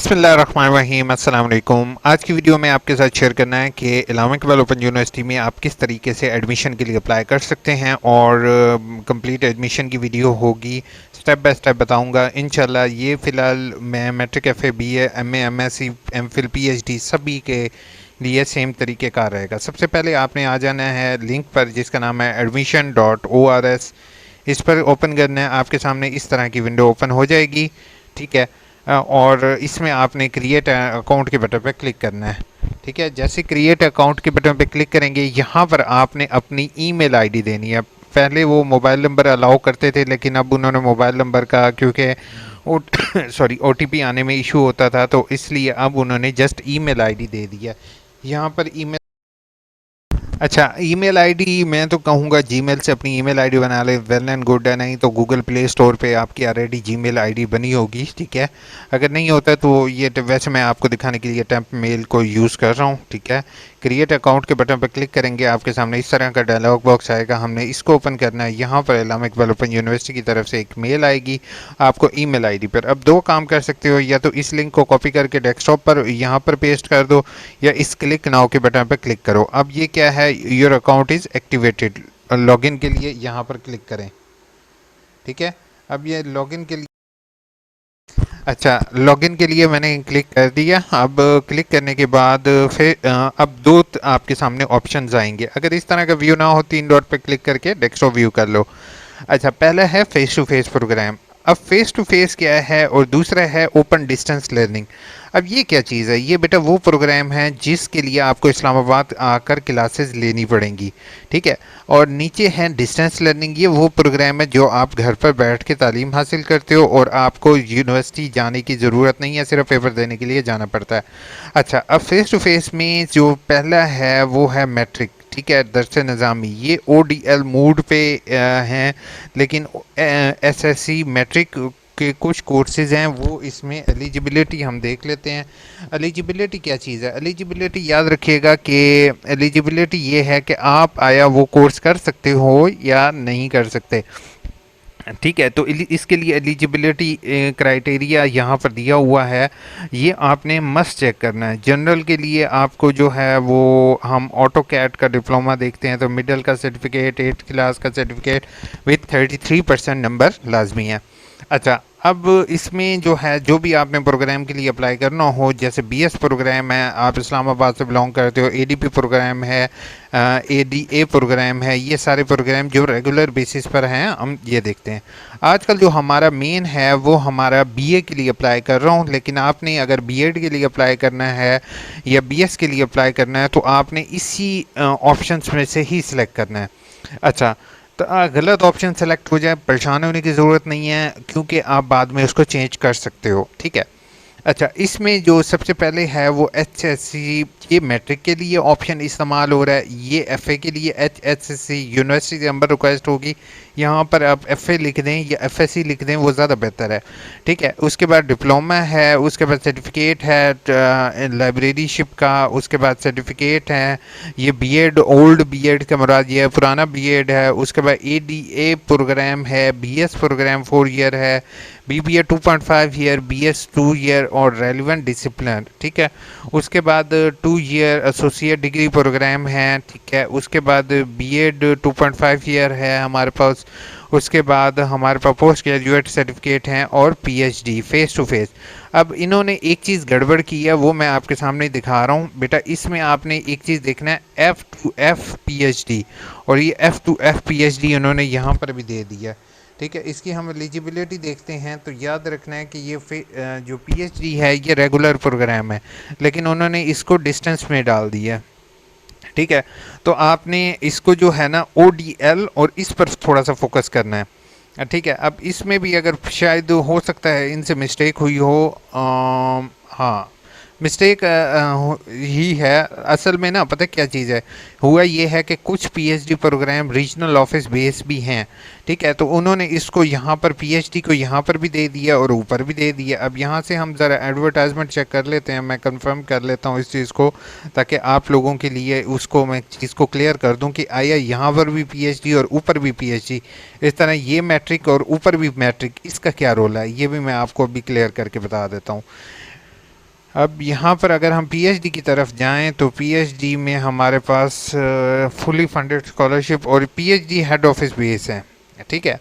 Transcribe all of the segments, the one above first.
बिस्मिल्लाहिर्रहमानिर्रहीम अस्सलाम वालेकुम। आज की वीडियो में आपके साथ शेयर करना है कि इलामा इकबाल ओपन यूनिवर्सिटी में आप किस तरीके से एडमिशन के लिए अप्लाई कर सकते हैं और कंप्लीट एडमिशन की वीडियो होगी, स्टेप बाय स्टेप बताऊंगा इंशाल्लाह। ये फ़िलहाल मैं matric FA BA MA MSc MPhil PhD सभी के लिए सेम तरीके का रहेगा। सबसे पहले आपने आ जाना है लिंक पर जिसका नाम है admission.ors। इस पर ओपन करना है, आपके सामने इस तरह की विंडो ओपन हो जाएगी। ठीक है, और इसमें आपने क्रिएट अकाउंट के बटन पर क्लिक करना है। ठीक है, जैसे क्रिएट अकाउंट के बटन पर क्लिक करेंगे यहाँ पर आपने अपनी ईमेल आईडी देनी है। पहले वो मोबाइल नंबर अलाउ करते थे, लेकिन अब उन्होंने मोबाइल नंबर का क्योंकि OTP आने में इशू होता था, तो इसलिए अब उन्होंने जस्ट ईमेल आईडी दे दिया। यहाँ पर ईमेल, अच्छा, ईमेल आईडी मैं तो कहूँगा जीमेल से अपनी ईमेल आईडी बना ले, वेल एंड गुड है। नहीं तो गूगल प्ले स्टोर पे आपकी ऑलरेडी जीमेल आईडी बनी होगी। ठीक है, अगर नहीं होता तो ये वैसे मैं आपको दिखाने के लिए टेम्प मेल को यूज़ कर रहा हूँ। ठीक है, क्रिएट अकाउंट के बटन पर क्लिक करेंगे, आपके सामने इस तरह का डायलॉग बॉक्स आएगा। हमने इसको ओपन करना है। यहाँ पर इलामा इकबाल ओपन यूनिवर्सिटी की तरफ से एक मेल आएगी आपको ईमेल आईडी पर। अब दो काम कर सकते हो, या तो इस लिंक को कॉपी करके डेस्कटॉप पर यहाँ पर पेस्ट कर दो, या इस क्लिक नाउ के बटन पर क्लिक करो। अब ये क्या है, your account is activated. Login के लिए यहाँ पर क्लिक करें। ठीक है, अब ये लॉगिन के लिए, अच्छा, लॉगिन के लिए मैंने क्लिक कर दिया। अब क्लिक करने के बाद फिर अब दो आपके सामने ऑप्शंस आएंगे। अगर इस तरह का व्यू ना हो, तीन डॉट पर क्लिक करके डेस्कटॉप व्यू कर लो। अच्छा, पहला है फेस टू फेस प्रोग्राम। अब फेस टू फेस क्या है, और दूसरा है ओपन डिस्टेंस लर्निंग। अब ये क्या चीज़ है, ये बेटा वो प्रोग्राम है जिसके लिए आपको इस्लामाबाद आकर क्लासेस लेनी पड़ेंगी। ठीक है, और नीचे है डिस्टेंस लर्निंग। ये वो प्रोग्राम है जो आप घर पर बैठ के तालीम हासिल करते हो और आपको यूनिवर्सिटी जाने की ज़रूरत नहीं है, सिर्फ पेपर देने के लिए जाना पड़ता है। अच्छा, अब फेस टू फेस में जो पहला है वो है मैट्रिक। ठीक है, दरस निज़ामी, ये ODL मूड पे हैं, लेकिन SSC मैट्रिक के कुछ कोर्सेज़ हैं वो इसमें एलिजिबिलिटी हम देख लेते हैं। एलिजिबिलिटी क्या चीज़ है, एलिजिबिलिटी याद रखिएगा कि एलिजिबिलिटी ये है कि आप आया वो कोर्स कर सकते हो या नहीं कर सकते। ठीक है, तो इसके लिए एलिजिबिलिटी क्राइटेरिया यहाँ पर दिया हुआ है, ये आपने मस्ट चेक करना है। जनरल के लिए आपको जो है वो हम ऑटो कैड का डिप्लोमा देखते हैं, तो मिडिल का सर्टिफिकेट, 8th क्लास का सर्टिफिकेट विथ 33% नंबर लाजमी है। अच्छा, अब इसमें जो है जो भी आपने प्रोग्राम के लिए अप्लाई करना हो, जैसे BS प्रोग्राम है, आप इस्लामाबाद से बिलोंग करते हो, ADP प्रोग्राम है, ADA प्रोग्राम है, ये सारे प्रोग्राम जो रेगुलर बेसिस पर हैं हम ये देखते हैं। आजकल जो हमारा मेन है वो हमारा BA के लिए अप्लाई कर रहा हूँ, लेकिन आपने अगर BEd के लिए अप्लाई करना है या BS के लिए अप्लाई करना है तो आपने इसी ऑप्शंस में से ही सिलेक्ट करना है। अच्छा, तो गलत ऑप्शन सेलेक्ट हो जाए, परेशान होने की ज़रूरत नहीं है, क्योंकि आप बाद में उसको चेंज कर सकते हो। ठीक है, अच्छा, इसमें जो सबसे पहले है वो HSC, ये मैट्रिक के लिए ऑप्शन इस्तेमाल हो रहा है। ये FA के लिए HSC यूनिवर्सिटी से नंबर रिक्वेस्ट होगी, यहाँ पर आप FA लिख दें या FSC लिख दें, वो ज़्यादा बेहतर है। ठीक है, उसके बाद डिप्लोमा है, उसके बाद सर्टिफिकेट है लाइब्रेरीशिप का, उसके बाद सर्टिफिकेट है, ये BEd, ओल्ड BEd का मुराद ये है, पुराना BEd है। उसके बाद ADA प्रोग्राम है, BS प्रोग्राम 4 ईयर है, BBA 2.5 ईयर, BS 2 ईयर और रेलिवेंट डिसिप्लिन। ठीक है, उसके बाद 2 ईयर एसोसिएट डिग्री प्रोग्राम है। ठीक है, उसके बाद BEd 2.5 ईयर है हमारे पास। उसके बाद हमारे पास पोस्ट ग्रेजुएट सर्टिफिकेट हैं और PhD फेस टू फेस। अब इन्होंने एक चीज़ गड़बड़ की है, वो मैं आपके सामने दिखा रहा हूँ बेटा। इसमें आपने एक चीज़ देखना है, F2F PhD, और ये F2F PhD उन्होंने यहाँ पर भी दे दिया। ठीक है, इसकी हम एलिजिबिलिटी देखते हैं तो याद रखना है कि ये जो PhD है ये रेगुलर प्रोग्राम है, लेकिन उन्होंने इसको डिस्टेंस में डाल दिया। ठीक है, तो आपने इसको जो है ना ODL और इस पर थोड़ा सा फोकस करना है। ठीक है, अब इसमें भी अगर शायद हो सकता है इनसे मिस्टेक हुई हो, हाँ, मिस्टेक ही है असल में ना। पता क्या चीज़ है, हुआ ये है कि कुछ PhD programme regional office base भी हैं। ठीक है, तो उन्होंने इसको यहाँ पर PhD को यहाँ पर भी दे दिया और ऊपर भी दे दिया। अब यहाँ से हम ज़रा एडवर्टाइजमेंट चेक कर लेते हैं, मैं कंफर्म कर लेता हूँ इस चीज़ को, ताकि आप लोगों के लिए उसको मैं चीज़ को क्लियर कर दूँ कि आया यहाँ पर भी PhD और ऊपर भी PhD, इस तरह ये मैट्रिक और ऊपर भी मैट्रिक, इसका क्या रोल है, ये भी मैं आपको अभी क्लियर करके बता देता हूँ। अब यहाँ पर अगर हम पीएचडी की तरफ जाएं तो पीएचडी में हमारे पास फुली फंडेड स्कॉलरशिप और पीएचडी हेड ऑफिस बेस है, ठीक है।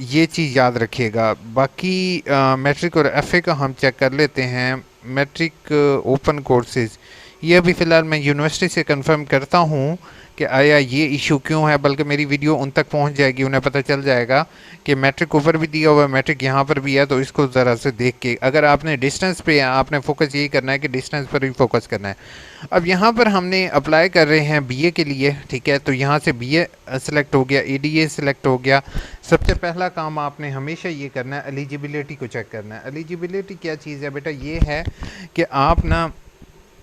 ये चीज़ याद रखिएगा। बाकी मैट्रिक और एफए का हम चेक कर लेते हैं। मैट्रिक ओपन कोर्सेज, ये अभी फ़िलहाल मैं यूनिवर्सिटी से कंफर्म करता हूँ कि आया ये इशू क्यों है, बल्कि मेरी वीडियो उन तक पहुँच जाएगी, उन्हें पता चल जाएगा कि मैट्रिक ऊपर भी दिया हुआ है, मैट्रिक यहाँ पर भी है, तो इसको ज़रा से देख के अगर आपने डिस्टेंस पे आपने फोकस यही करना है कि डिस्टेंस पर ही फोकस करना है। अब यहाँ पर हमने अप्लाई कर रहे हैं बीए के लिए, ठीक है। तो यहाँ से बीए सेलेक्ट हो गया, एडीए सेलेक्ट हो गया। सबसे पहला काम आपने हमेशा ये करना है, एलिजिबिलिटी को चेक करना है। एलिजिबिलिटी क्या चीज़ है बेटा, ये है कि आप ना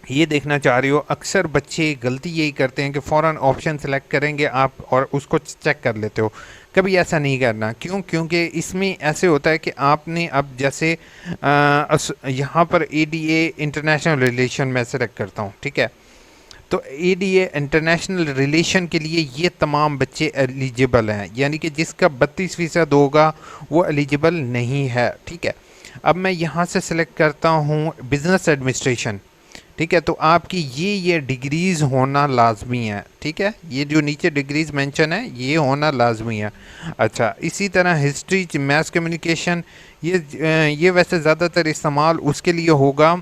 ये देखना चाह रहे हो, अक्सर बच्चे गलती यही करते हैं कि फ़ौरन ऑप्शन सेलेक्ट करेंगे आप और उसको चेक कर लेते हो। कभी ऐसा नहीं करना। क्यों? क्योंकि इसमें ऐसे होता है कि आपने अब जैसे यहाँ पर एडीए इंटरनेशनल रिलेशन में सेलेक्ट करता हूँ, ठीक है। तो एडीए इंटरनेशनल रिलेशन के लिए ये तमाम बच्चे एलिजिबल हैं, यानी कि जिसका 32% होगा वो एलिजिबल नहीं है, ठीक है। अब मैं यहाँ से सेलेक्ट करता हूँ बिज़नेस एडमिनिस्ट्रेशन, ठीक है। तो आपकी ये डिग्रीज़ होना लाजमी है, ठीक है। ये जो नीचे डिग्रीज़ मेंशन है ये होना लाजमी है। अच्छा, इसी तरह हिस्ट्री, मैथ कम्युनिकेशन, ये वैसे ज़्यादातर इस्तेमाल उसके लिए होगा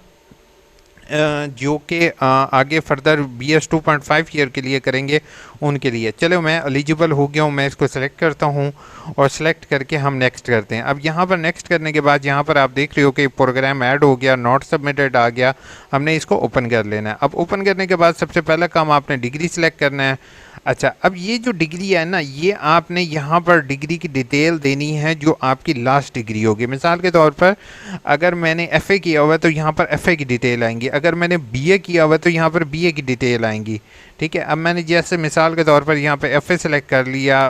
जो कि आगे फर्दर BS 2.5 ईयर के लिए करेंगे उनके लिए। चलो मैं एलिजिबल हो गया हूँ, मैं इसको सेलेक्ट करता हूँ और सेलेक्ट करके हम नेक्स्ट करते हैं। अब यहाँ पर नेक्स्ट करने के बाद यहाँ पर आप देख रहे हो कि प्रोग्राम ऐड हो गया, नॉट सबमिटेड आ गया। हमने इसको ओपन कर लेना है। अब ओपन करने के बाद सबसे पहला काम आपने डिग्री सेलेक्ट करना है। अच्छा, अब ये जो डिग्री है ना, ये आपने यहाँ पर डिग्री की डिटेल देनी है जो आपकी लास्ट डिग्री होगी। मिसाल के तौर पर अगर मैंने एफए किया हुआ है तो यहाँ पर एफए की डिटेल आएंगी, अगर मैंने बीए किया हुआ है तो यहाँ पर बीए की डिटेल आएंगी, ठीक है। अब मैंने जैसे मिसाल के तौर पर यहाँ पे एफए सेलेक्ट कर लिया,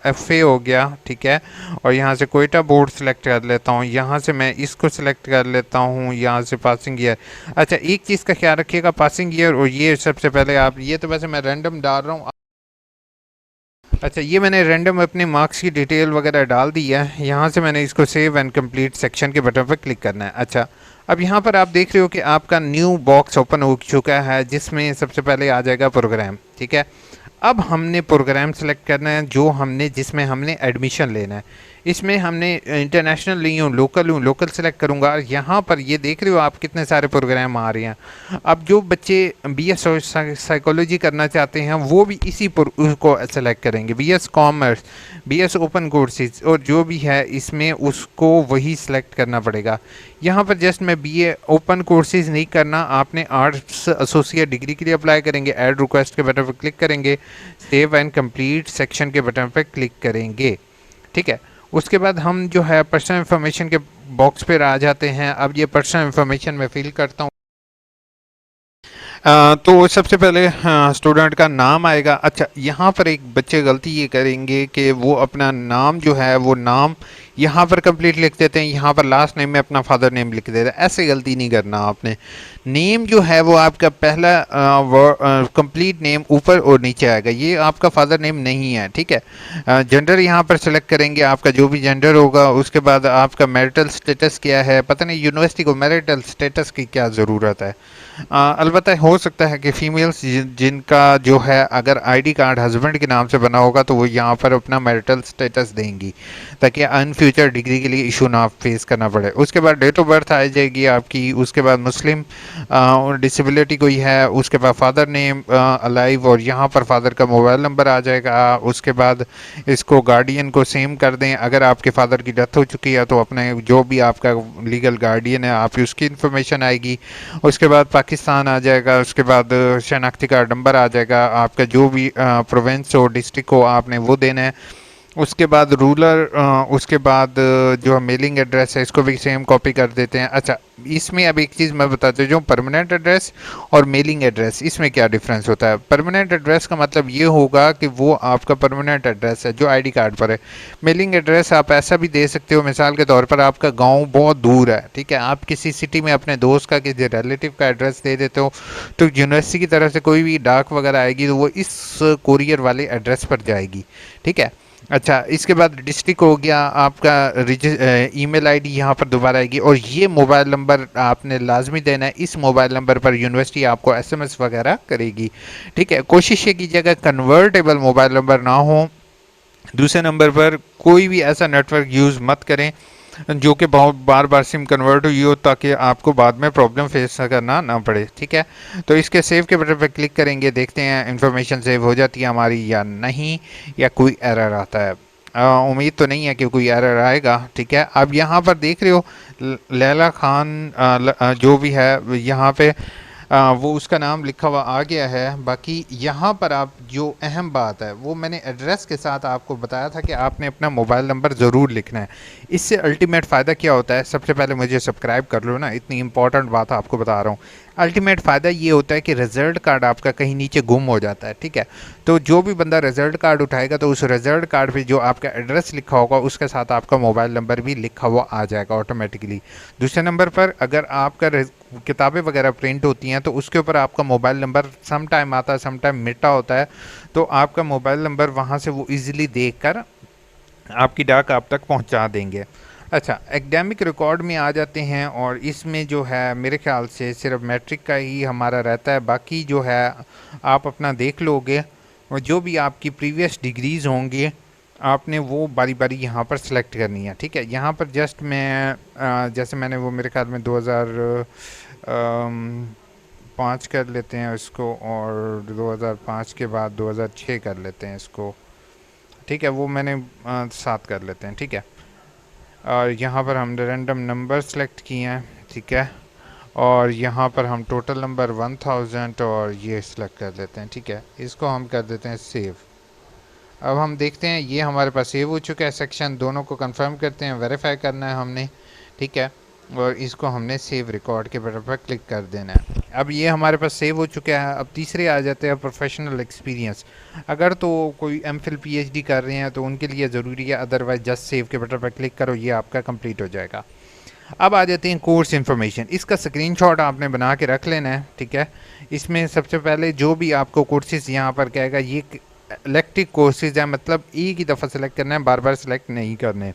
एफए हो गया, ठीक है। और यहाँ से कोयटा बोर्ड सेलेक्ट कर लेता हूँ, यहाँ से मैं इसको सेलेक्ट कर लेता हूँ, यहाँ से पासिंग ईयर। अच्छा, एक चीज़ का ख्याल रखिएगा, पासिंग ईयर और ये सबसे पहले आप, ये तो वैसे मैं रैंडम डाल रहा हूँ। अच्छा, ये मैंने रैंडम अपने मार्क्स की डिटेल वगैरह डाल दी है। यहाँ से मैंने इसको सेव एंड कंप्लीट सेक्शन के बटन पर क्लिक करना है। अच्छा, अब यहाँ पर आप देख रहे हो कि आपका न्यू बॉक्स ओपन हो चुका है जिसमें सबसे पहले आ जाएगा प्रोग्राम, ठीक है। अब हमने प्रोग्राम सेलेक्ट करना है जो हमने जिसमें हमने एडमिशन लेना है। इसमें हमने इंटरनेशनल नहीं हूँ, लोकल सेलेक्ट करूँगा। यहाँ पर ये देख रहे हो आप कितने सारे प्रोग्राम आ रहे हैं। अब जो बच्चे बीएस साइकोलॉजी करना चाहते हैं वो भी इसी को सेलेक्ट करेंगे, BS commerce, BS open courses और जो भी है इसमें उसको वही सेलेक्ट करना पड़ेगा। यहाँ पर जस्ट मैं बीए ओपन कोर्सेज नहीं करना, आपने आर्ट्स एसोसिएट डिग्री के लिए अप्लाई करेंगे, ऐड रिक्वेस्ट के बटन पर क्लिक करेंगे, सेव एंड कंप्लीट सेक्शन के बटन पर क्लिक करेंगे, ठीक है। उसके बाद हम जो है पर्सनल इन्फॉर्मेशन के बॉक्स पर आ जाते हैं। अब ये पर्सनल इन्फॉर्मेशन मैं फिल करता हूँ। तो सबसे पहले स्टूडेंट का नाम आएगा। अच्छा, यहाँ पर एक बच्चे गलती ये करेंगे कि वो अपना नाम जो है वो नाम यहाँ पर कंप्लीट लिख देते हैं, यहाँ पर लास्ट नेम में अपना फादर नेम लिख देते हैं। ऐसे गलती नहीं करना आपने। नेम जो है वो आपका पहला कंप्लीट नेम ऊपर और नीचे आएगा, ये आपका फादर नेम नहीं है, ठीक है। जेंडर यहाँ पर सेलेक्ट करेंगे, आपका जो भी जेंडर होगा। उसके बाद आपका मैरिटल स्टेटस क्या है, पता नहीं यूनिवर्सिटी को मैरिटल स्टेटस की क्या ज़रूरत है। अलबत्ता हो सकता है कि फीमेल्स जिनका जो है अगर आईडी कार्ड हस्बैंड के नाम से बना होगा तो वो यहाँ पर अपना मैरिटल स्टेटस देंगी ताकि इन फ्यूचर डिग्री के लिए इशू ना फेस करना पड़े। उसके बाद डेट ऑफ बर्थ आ जाएगी आपकी। उसके बाद मुस्लिम और डिसेबिलिटी कोई है। उसके बाद फादर नेम अलाइव और यहाँ पर फादर का मोबाइल नंबर आ जाएगा। उसके बाद इसको गार्डियन को सेम कर दें, अगर आपके फादर की डेथ हो चुकी है तो अपने जो भी आपका लीगल गार्डियन है आप उसकी इन्फॉर्मेशन आएगी। उसके बाद पाकिस्तान आ जाएगा। उसके बाद शनाख्ती कार्ड नंबर आ जाएगा, आपका जो भी प्रोविंस हो डिस्ट्रिक्ट हो आपने वो देना है। उसके बाद रूलर, उसके बाद जो मेलिंग एड्रेस है इसको भी सेम कॉपी कर देते हैं। अच्छा, इसमें अब एक चीज़ मैं बताता हूँ, जो परमानेंट एड्रेस और मेलिंग एड्रेस इसमें क्या डिफरेंस होता है। परमानेंट एड्रेस का मतलब ये होगा कि वो आपका परमानेंट एड्रेस है जो आईडी कार्ड पर है। मेलिंग एड्रेस आप ऐसा भी दे सकते हो, मिसाल के तौर पर आपका गांव बहुत दूर है, ठीक है, आप किसी सिटी में अपने दोस्त का किसी रिलेटिव का एड्रेस दे देते हो तो यूनिवर्सिटी की तरफ से कोई भी डाक वगैरह आएगी तो वो इस कोरियर वाले एड्रेस पर जाएगी, ठीक है। अच्छा, इसके बाद डिस्ट्रिक्ट हो गया आपका, ईमेल आईडी यहाँ पर दोबारा आएगी और ये मोबाइल नंबर आपने लाजमी देना है। इस मोबाइल नंबर पर यूनिवर्सिटी आपको एसएमएस वगैरह करेगी। ठीक है, कोशिश ये कीजिएगा कन्वर्टेबल मोबाइल नंबर ना हो। दूसरे नंबर पर कोई भी ऐसा नेटवर्क यूज़ मत करें जो कि बहुत बार बार सिम कन्वर्ट हुई हो, ताकि आपको बाद में प्रॉब्लम फेस करना ना पड़े। ठीक है, तो इसके सेव के बटन पर क्लिक करेंगे, देखते हैं इन्फॉर्मेशन सेव हो जाती है हमारी या नहीं, या कोई एरर आता है। उम्मीद तो नहीं है कि कोई एरर आएगा। ठीक है, अब यहाँ पर देख रहे हो लैला खान जो भी है यहाँ पे वो उसका नाम लिखा हुआ आ गया है। बाकी यहाँ पर आप जो अहम बात है वो मैंने एड्रेस के साथ आपको बताया था कि आपने अपना मोबाइल नंबर ज़रूर लिखना है। इससे अल्टीमेट फ़ायदा क्या होता है, सबसे पहले मुझे सब्सक्राइब कर लो ना, इतनी इंपॉर्टेंट बात आपको बता रहा हूँ। अल्टीमेट फ़ायदा ये होता है कि रिज़ल्ट कार्ड आपका कहीं नीचे गुम हो जाता है। ठीक है, तो जो भी बंदा रिज़ल्ट कार्ड उठाएगा तो उस रिज़ल्ट कार्ड पे जो आपका एड्रेस लिखा होगा उसके साथ आपका मोबाइल नंबर भी लिखा हुआ आ जाएगा ऑटोमेटिकली। दूसरे नंबर पर अगर आपका किताबें वगैरह प्रिंट होती हैं तो उसके ऊपर आपका मोबाइल नंबर सम टाइम आता है, सम टाइम मिटा होता है, तो आपका मोबाइल नंबर वहाँ से वो इजीली देखकर आपकी डाक आप तक पहुँचा देंगे। अच्छा, एकेडमिक रिकॉर्ड में आ जाते हैं और इसमें जो है मेरे ख्याल से सिर्फ मैट्रिक का ही हमारा रहता है। बाकी जो है आप अपना देख लोगे और जो भी आपकी प्रीवियस डिग्रीज़ होंगी आपने वो बारी बारी यहाँ पर सेलेक्ट करनी है। ठीक है, यहाँ पर जस्ट मैं जैसे मैंने वो मेरे ख्याल में 2005 कर लेते हैं इसको, और 2005 के बाद 2006 कर लेते हैं इसको। ठीक है, वो मैंने 7 कर लेते हैं। ठीक है, और यहाँ पर हमने रैंडम नंबर सेलेक्ट किए हैं। ठीक है, और यहाँ पर हम टोटल नंबर 1000 और ये सिलेक्ट कर लेते हैं। ठीक है, इसको हम कर देते हैं सेव। अब हम देखते हैं ये हमारे पास सेव हो चुका है सेक्शन, दोनों को कंफर्म करते हैं, वेरीफाई करना है हमने। ठीक है, और इसको हमने सेव रिकॉर्ड के बटन पर क्लिक कर देना है। अब ये हमारे पास सेव हो चुका है। अब तीसरे आ जाते हैं प्रोफेशनल एक्सपीरियंस। अगर तो कोई एमफिल पीएचडी कर रहे हैं तो उनके लिए ज़रूरी है, अदरवाइज जस्ट सेव के बटन पर क्लिक करो, ये आपका कंप्लीट हो जाएगा। अब आ जाते हैं कोर्स इन्फॉर्मेशन। इसका स्क्रीनशॉट आपने बना के रख लेना है। ठीक है, इसमें सबसे पहले जो भी आपको कोर्सेज यहाँ पर कहेगा ये इलेक्टिव कोर्सेज है, मतलब एक ही दफ़ा सेलेक्ट करना है, बार बार सेलेक्ट नहीं करने।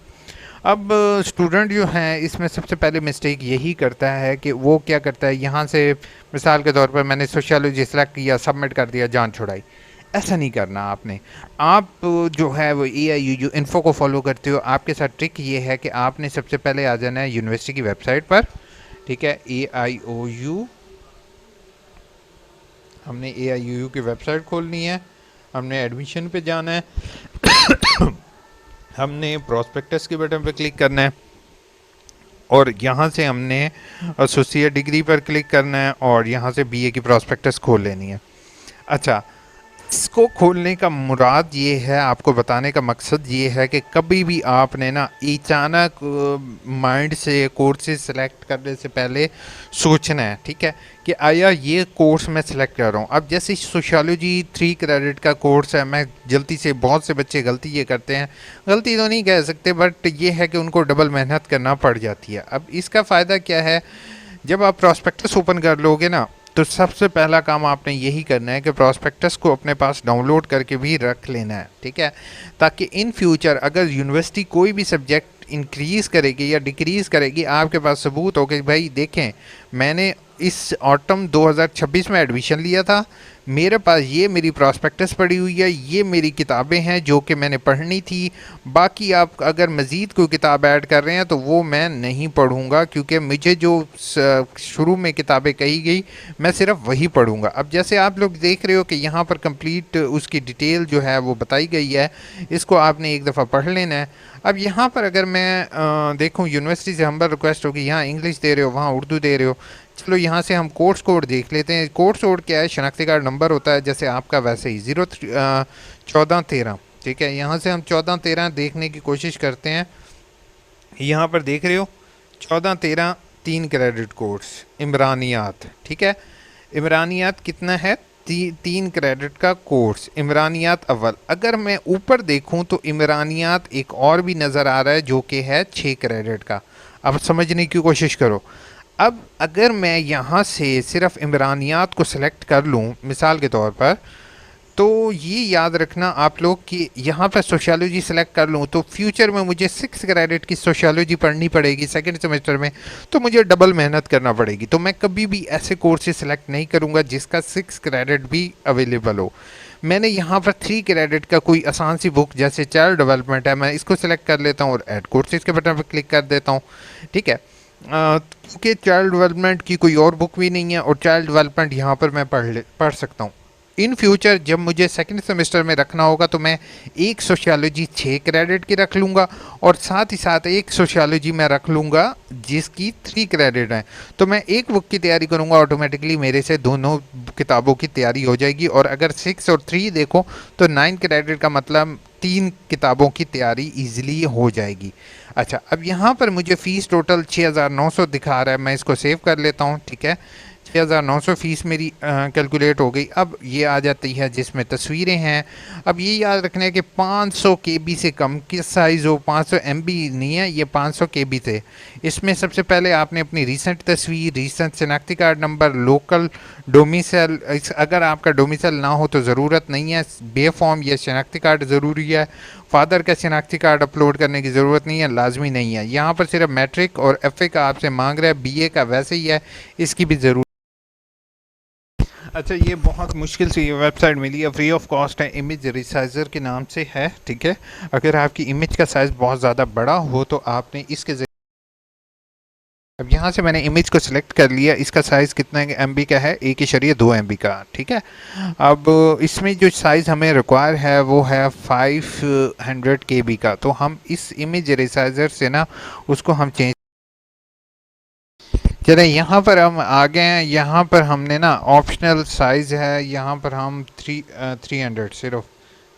अब स्टूडेंट जो हैं इसमें सबसे पहले मिस्टेक यही करता है कि वो क्या करता है, यहाँ से मिसाल के तौर पर मैंने सोशियोलॉजी सेलेक्ट किया, सबमिट कर दिया, जान छुड़ाई। ऐसा नहीं करना आपने। आप जो है वो AIUU इन्फो को फॉलो करते हो। आपके साथ ट्रिक ये है कि आपने सबसे पहले आ जाना है यूनिवर्सिटी की वेबसाइट पर। ठीक है, AIOU, हमने AIUU की वेबसाइट खोलनी है, हमने एडमिशन पे जाना है हमने प्रोस्पेक्टस के बटन पर क्लिक करना है और यहाँ से हमने एसोसिएट डिग्री पर क्लिक करना है और यहाँ से BA की प्रोस्पेक्टस खोल लेनी है। अच्छा, इसको खोलने का मुराद ये है, आपको बताने का मकसद ये है कि कभी भी आपने ना अचानक माइंड से कोर्सेज सेलेक्ट करने से पहले सोचना है। ठीक है, कि आया ये कोर्स मैं सेलेक्ट कर रहा हूँ। अब जैसे सोशियोलॉजी 3 क्रेडिट का कोर्स है, मैं गलती से, बहुत से बच्चे गलती ये करते हैं, गलती तो नहीं कह सकते बट ये है कि उनको डबल मेहनत करना पड़ जाती है। अब इसका फ़ायदा क्या है, जब आप प्रॉस्पेक्टस ओपन कर लोगे ना तो सबसे पहला काम आपने यही करना है कि प्रॉस्पेक्टस को अपने पास डाउनलोड करके भी रख लेना है। ठीक है, ताकि इन फ्यूचर अगर यूनिवर्सिटी कोई भी सब्जेक्ट इंक्रीज़ करेगी या डिक्रीज़ करेगी, आपके पास सबूत हो कि भाई देखें मैंने इस ऑटम 2026 में एडमिशन लिया था, मेरे पास ये मेरी प्रॉस्पेक्टस पड़ी हुई है, ये मेरी किताबें हैं जो कि मैंने पढ़नी थी। बाकी आप अगर मज़ीद कोई किताब ऐड कर रहे हैं तो वो मैं नहीं पढ़ूंगा, क्योंकि मुझे जो शुरू में किताबें कही गई मैं सिर्फ वही पढ़ूंगा। अब जैसे आप लोग देख रहे हो कि यहाँ पर कंप्लीट उसकी डिटेल जो है वो बताई गई है, इसको आपने एक दफ़ा पढ़ लेना है। अब यहाँ पर अगर मैं देखूँ, यूनिवर्सिटी से हम्बल रिक्वेस्ट होगी, यहाँ इंग्लिश दे रहे हो, वहाँ उर्दू दे रहे हो। चलो यहाँ से हम कोर्स कोड देख लेते हैं। कोर्स कोड क्या है, शनाख्ती कार्ड नंबर होता है जैसे आपका वैसे ही 1413। ठीक है, यहाँ से हम 1413 देखने की कोशिश करते हैं। यहाँ पर देख रहे हो 1413 3 क्रेडिट कोर्स इमरानियात। ठीक है, इमरानियात कितना है, 3 क्रेडिट का कोर्स इमरानियात अव्वल। अगर मैं ऊपर देखूं तो इमरानियात एक और भी नज़र आ रहा है जो कि है 6 क्रेडिट का। अब समझने की कोशिश करो। अब अगर मैं यहाँ से सिर्फ इमरानियात को सिलेक्ट कर लूँ मिसाल के तौर पर, तो ये याद रखना आप लोग कि यहाँ पर सोशियोलॉजी सेलेक्ट कर लूँ तो फ्यूचर में मुझे 6 क्रेडिट की सोशियोलॉजी पढ़नी पड़ेगी सेकंड सेमेस्टर में, तो मुझे डबल मेहनत करना पड़ेगी। तो मैं कभी भी ऐसे कोर्सेज सेलेक्ट नहीं करूँगा जिसका 6 क्रेडिट भी अवेलेबल हो। मैंने यहाँ पर 3 क्रेडिट का कोई आसान सी बुक जैसे चाइल्ड डेवलपमेंट है, मैं इसको सेलेक्ट कर लेता हूँ और ऐड कोर्सेज के बटन पर क्लिक कर देता हूँ। ठीक है, क्योंकि चाइल्ड डेवलपमेंट की कोई और बुक भी नहीं है और चाइल्ड डेवलपमेंट यहाँ पर मैं पढ़ सकता हूँ। इन फ्यूचर जब मुझे सेकंड सेमेस्टर में रखना होगा तो मैं एक सोशियोलॉजी 6 क्रेडिट की रख लूँगा और साथ ही साथ एक सोशियोलॉजी मैं रख लूँगा जिसकी 3 क्रेडिट हैं। तो मैं एक बुक की तैयारी करूँगा, ऑटोमेटिकली मेरे से दोनों किताबों की तैयारी हो जाएगी। और अगर 6 और 3 देखो तो 9 क्रेडिट का मतलब 3 किताबों की तैयारी ईजिली हो जाएगी। अच्छा, अब यहाँ पर मुझे फ़ीस टोटल 6,900 दिखा रहा है, मैं इसको सेव कर लेता हूँ। ठीक है, 6,900 फ़ीस मेरी कैलकुलेट हो गई। अब ये आ जाती है जिसमें तस्वीरें हैं। अब ये याद रखना है कि 500 केबी से कम किस साइज़ हो, 500 एमबी नहीं है, ये 500 केबी थे। इसमें सबसे पहले आपने अपनी रीसेंट तस्वीर, रीसेंट शनाख्ती कार्ड नंबर, लोकल डोमिसाइल, अगर आपका डोमिसाइल ना हो तो ज़रूरत नहीं है, बे फॉर्म या शनाख्ती कार्ड ज़रूरी है। फादर का शनाख्ती कार्ड अपलोड करने की ज़रूरत नहीं है, लाजमी नहीं है। यहाँ पर सिर्फ मैट्रिक और एफ़ए का आपसे मांग रहा है, बीए का वैसे ही है, इसकी भी ज़रूरत। अच्छा, ये बहुत मुश्किल से ये वेबसाइट मिली है, फ्री ऑफ कॉस्ट है, इमेज रिसाइजर के नाम से है। ठीक है, अगर आपकी इमेज का साइज़ बहुत ज़्यादा बड़ा हो तो आपने इसके जरिए, अब यहाँ से मैंने इमेज को सिलेक्ट कर लिया, इसका साइज़ कितना एमबी का है, 1.2 एमबी का। ठीक है, अब इसमें जो साइज़ हमें रिक्वायर है वो है 500 केबी का। तो हम इस इमेज रिसाइजर से ना उसको हम चेंज, चले यहाँ पर हम आ गए हैं। यहाँ पर हमने ना ऑप्शनल साइज़ है, यहाँ पर हम 300 सिर्फ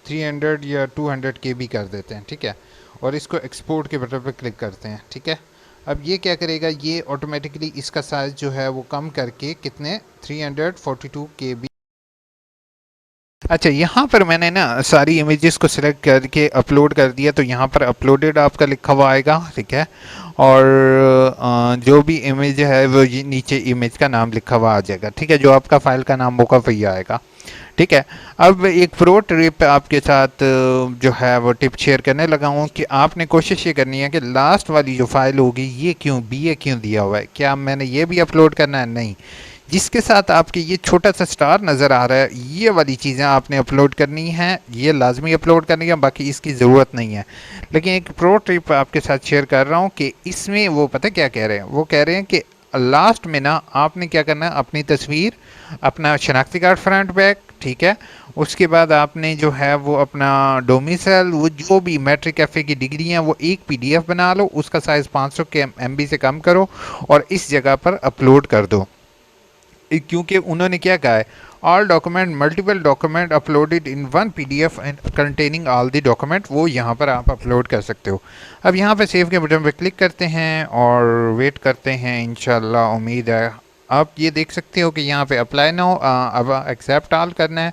300 या 200 केबी कर देते हैं। ठीक है, और इसको एक्सपोर्ट के बटन पर क्लिक करते हैं। ठीक है, अब ये क्या करेगा, ये ऑटोमेटिकली इसका साइज़ जो है वो कम करके कितने 342 केबी। अच्छा, यहाँ पर मैंने ना सारी इमेजेस को सिलेक्ट करके अपलोड कर दिया, तो यहाँ पर अपलोडेड आपका लिखा हुआ आएगा। ठीक है, और जो भी इमेज है वो नीचे इमेज का नाम लिखा हुआ आ जाएगा। ठीक है, जो आपका फाइल का नाम होगा वही आएगा। ठीक है, अब एक प्रो ट्रिप आपके साथ जो है वो टिप शेयर करने लगा हूँ कि आपने कोशिश ये करनी है कि लास्ट वाली जो फाइल होगी ये क्यों बीए क्यों दिया हुआ है, क्या मैंने ये भी अपलोड करना है? नहीं, जिसके साथ आपके ये छोटा सा स्टार नज़र आ रहा है ये वाली चीज़ें आपने अपलोड करनी है, ये लाजमी अपलोड करनी है, बाकी इसकी ज़रूरत नहीं है। लेकिन एक प्रो ट्रिप आपके साथ शेयर कर रहा हूँ कि इसमें वो पता क्या कह रहे हैं, वो कह रहे हैं कि लास्ट में ना आपने क्या करना है, अपनी तस्वीर, अपना शनाख्ती कार्ड फ्रंट बैक, ठीक है, उसके बाद आपने जो है वो अपना डोमिसाइल, वो जो भी मैट्रिक एफए की डिग्री हैं वो एक पीडीएफ बना लो, उसका साइज़ 500 के एमबी से कम करो और इस जगह पर अपलोड कर दो। क्योंकि उन्होंने क्या कहा है, all document multiple document uploaded in one PDF and containing all the document, वो यहाँ पर आप अपलोड कर सकते हो। अब यहाँ पर सेव के बटन पर क्लिक करते हैं और वेट करते हैं, इंशाल्लाह उम्मीद है। आप ये देख सकते हो कि यहाँ पे अप्लाई ना हो, अब एक्सेप्ट ऑल करना है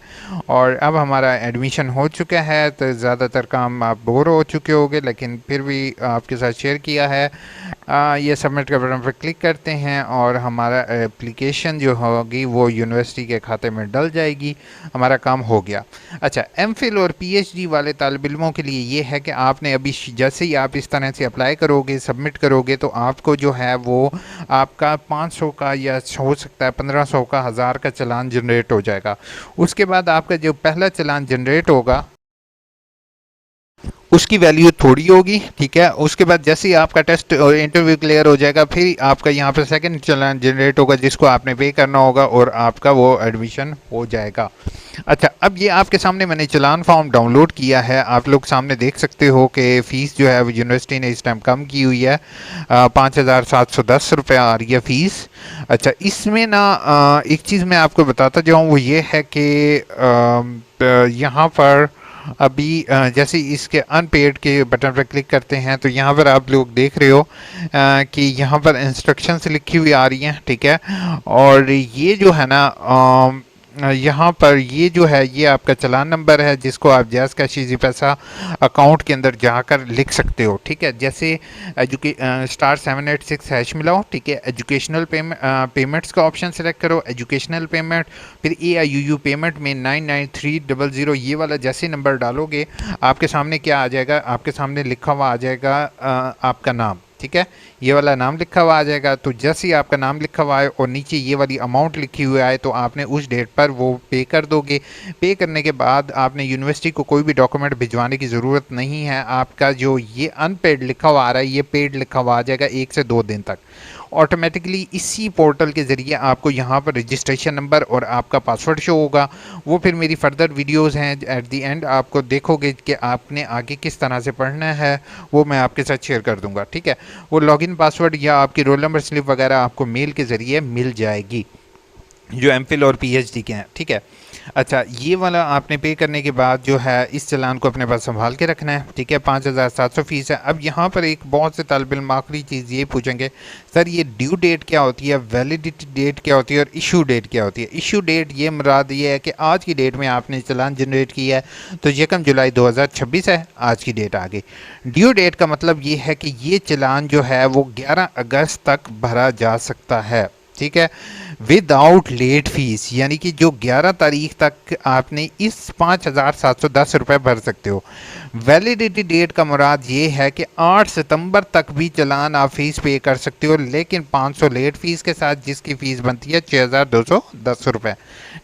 और अब हमारा एडमिशन हो चुका है। तो ज़्यादातर काम आप बोर हो चुके होंगे, लेकिन फिर भी आपके साथ शेयर किया है। ये सबमिट के बटन पर क्लिक करते हैं और हमारा एप्लीकेशन जो होगी वो यूनिवर्सिटी के खाते में डल जाएगी, हमारा काम हो गया। अच्छा, एमफिल और पीएचडी वाले तालिब इल्मों के लिए ये है कि आपने अभी जैसे ही आप इस तरह से अप्लाई करोगे, सबमिट करोगे, तो आपको जो है वो आपका 500 का या हो सकता है 1500 का, 1000 का चालान जनरेट हो जाएगा। उसके बाद आपका जो पहला चालान जनरेट होगा उसकी वैल्यू थोड़ी होगी। ठीक है, उसके बाद जैसे ही आपका टेस्ट और इंटरव्यू क्लियर हो जाएगा फिर आपका यहाँ पर सेकंड चालान जनरेट होगा जिसको आपने पे करना होगा और आपका वो एडमिशन हो जाएगा। अच्छा, अब ये आपके सामने मैंने चालान फॉर्म डाउनलोड किया है, आप लोग सामने देख सकते हो कि फ़ीस जो है वो यूनिवर्सिटी ने इस टाइम कम की हुई है, 5,710 रुपये आ रही है फ़ीस। अच्छा, इसमें ना एक चीज़ मैं आपको बताता जाऊँ, वो ये है कि यहाँ पर अभी जैसे इसके अनपेड के बटन पर क्लिक करते हैं तो यहाँ पर आप लोग देख रहे हो कि यहाँ पर इंस्ट्रक्शंस लिखी हुई आ रही हैं। ठीक है, और ये जो है ना यहाँ पर ये जो है ये आपका चालान नंबर है, जिसको आप जैज़ कैश ईज़ी पैसा अकाउंट के अंदर जाकर लिख सकते हो। ठीक है, जैसे *786# मिलाओ। ठीक है, एजुकेशनल पेमेंट्स का ऑप्शन सेलेक्ट करो, एजुकेशनल पेमेंट, फिर AIUU पेमेंट में 99300 ये वाला जैसे नंबर डालोगे आपके सामने क्या आ जाएगा, आपके सामने लिखा हुआ आ जाएगा आपका नाम। ठीक है, ये वाला नाम लिखा हुआ आ जाएगा। तो जैसे ही आपका नाम लिखा हुआ है और नीचे ये वाली अमाउंट लिखी हुई है, तो आपने उस डेट पर वो पे कर दोगे। पे करने के बाद आपने यूनिवर्सिटी को कोई भी डॉक्यूमेंट भिजवाने की ज़रूरत नहीं है। आपका जो ये अनपेड लिखा हुआ आ रहा है, ये पेड लिखा हुआ आ जाएगा 1 से 2 दिन तक। ऑटोमेटिकली इसी पोर्टल के ज़रिए आपको यहाँ पर रजिस्ट्रेशन नंबर और आपका पासवर्ड शो होगा। वो फिर मेरी फर्दर वीडियोस हैं, एट दी एंड आपको देखोगे कि आपने आगे किस तरह से पढ़ना है, वो मैं आपके साथ शेयर कर दूंगा। ठीक है, वो लॉगिन पासवर्ड या आपकी रोल नंबर स्लिप वगैरह आपको मेल के ज़रिए मिल जाएगी, जो MPhil और PhD के हैं। ठीक है, अच्छा, ये वाला आपने पे करने के बाद जो है इस चालान को अपने पास संभाल के रखना है। ठीक है, 5700 फ़ीस है। अब यहाँ पर एक बहुत से तालिब इल्म आखिरी चीज़ ये पूछेंगे, सर ये ड्यू डेट क्या होती है, वैलिडिटी डेट क्या होती है और इशू डेट क्या होती है। इशू डेट ये मुराद ये है कि आज की डेट में आपने चालान जनरेट किया है तो 1 जुलाई 2026 है, आज की डेट आ गई। ड्यू डेट का मतलब ये है कि ये चालान जो है वो 11 अगस्त तक भरा जा सकता है। ठीक है, विदाउट लेट फीस, यानी कि जो 11 तारीख तक आपने इस 5710 रुपये भर सकते हो। वैलिडिटी डेट का मुराद ये है कि 8 सितंबर तक भी चालान आप फीस पे कर सकते हो, लेकिन 500 लेट फीस के साथ, जिसकी फ़ीस बनती है 6210 रुपये।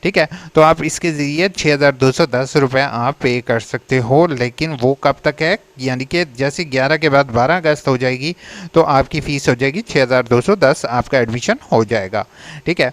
ठीक है, तो आप इसके ज़रिए 6210 रुपये आप पे कर सकते हो, लेकिन वो कब तक है, यानी कि जैसे 11 के बाद 12 अगस्त हो जाएगी तो आपकी फ़ीस हो जाएगी 6210, आपका एडमिशन हो जाएगा। ठीक है,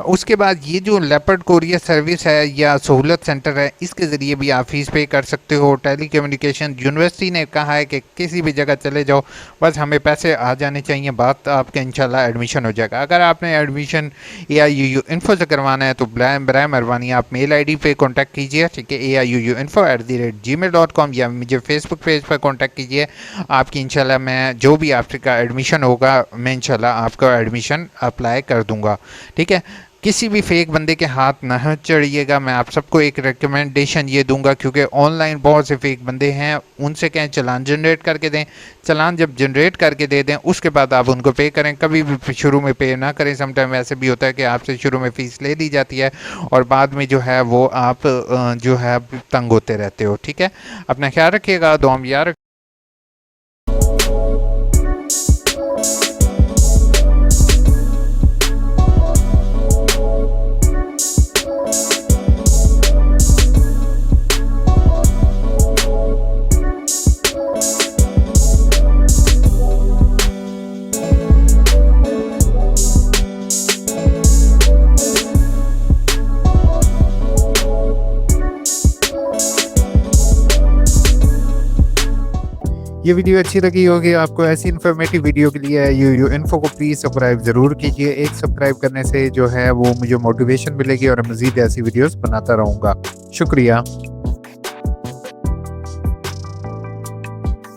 उसके बाद ये जो लेपर्ड कोरियर सर्विस है या सहूलत सेंटर है, इसके ज़रिए भी आप फीस पे कर सकते हो। टेली कम्युनिकेशन, यूनिवर्सिटी ने कहा है कि किसी भी जगह चले जाओ, बस हमें पैसे आ जाने चाहिए, बात आपका इंशाल्लाह एडमिशन हो जाएगा। अगर आपने एडमिशन AIUU इन्फो से करवाना है तो बराए मेहरबानी आप मेल ID पे कॉन्टैक्ट कीजिए। ठीक है, AIUUinfo@gmail.com, या मुझे फेसबुक पेज पर कॉन्टैक्ट कीजिए। आपकी इंशाल्लाह मैं जो भी आपका एडमिशन होगा, मैं इंशाल्लाह आपका एडमिशन अप्लाई कर दूँगा। ठीक है, किसी भी फेक बंदे के हाथ न चढ़िएगा। मैं आप सबको एक रिकमेंडेशन ये दूंगा, क्योंकि ऑनलाइन बहुत से फेक बंदे हैं, उनसे कहें चालान जनरेट करके दें। चालान जब जनरेट करके दे दें उसके बाद आप उनको पे करें, कभी भी शुरू में पे ना करें। समटाइम ऐसे भी होता है कि आपसे शुरू में फ़ीस ले ली जाती है और बाद में जो है वो आप जो है तंग होते रहते हो। ठीक है, अपना ख्याल रखिएगा, दुआ में याद ये वीडियो अच्छी लगी होगी आपको। ऐसी इन्फॉर्मेटिव वीडियो के लिए यूयू इन्फो को प्लीज़ सब्सक्राइब ज़रूर कीजिए। एक सब्सक्राइब करने से जो है वो मुझे मोटिवेशन मिलेगी और मज़ीद ऐसी वीडियोस बनाता रहूँगा। शुक्रिया।